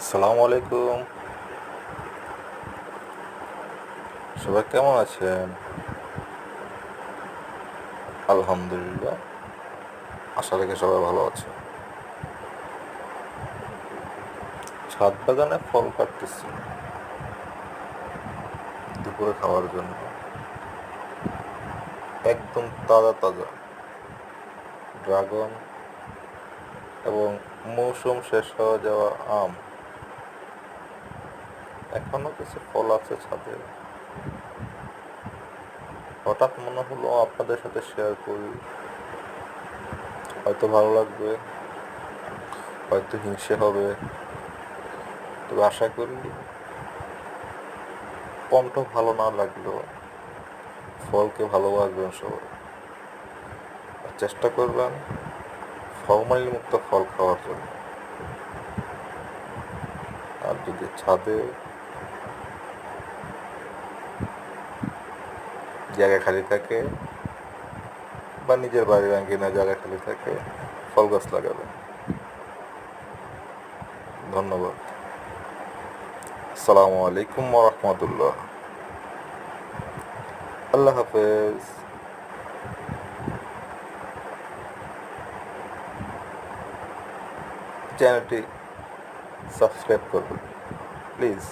আসসালামু আলাইকুম। সবাই কেমন আছেন? আলহামদুলিল্লাহ। আশা রেখে সবাই ভালো আছে। ছাদ বাগানে ফল কাটতেছি দুপুরে খাওয়ার জন্য। একদম তাজা তাজা ড্রাগন এবং মৌসুম শেষ হয়ে যাওয়া আম। এখনো কিছু ফল আছে ছাদে। হঠাৎ মনে হলো আপনাদের সাথে শেয়ার করি, হয়তো ভালো লাগবে, হয়তো হিংসে হবে, তবে আশা করি কণ্ঠ ভালো না লাগলেও ফলকে ভালোবাসবেন সবাই। আর চেষ্টা করবেন ফরমালিন মুক্ত ফল খাওয়ার জন্য। আর যদি ছাদে জায়গা খালি থাকে বা নিজের বাড়ির আঙ্গিনায় জায়গা খালি থাকে, ফল গাছ লাগাবেন। ধন্যবাদ। আসসালামু আলাইকুম রহমতুল্লাহ। আল্লাহ হাফেজ। চ্যানেলটি সাবস্ক্রাইব করবেন প্লিজ।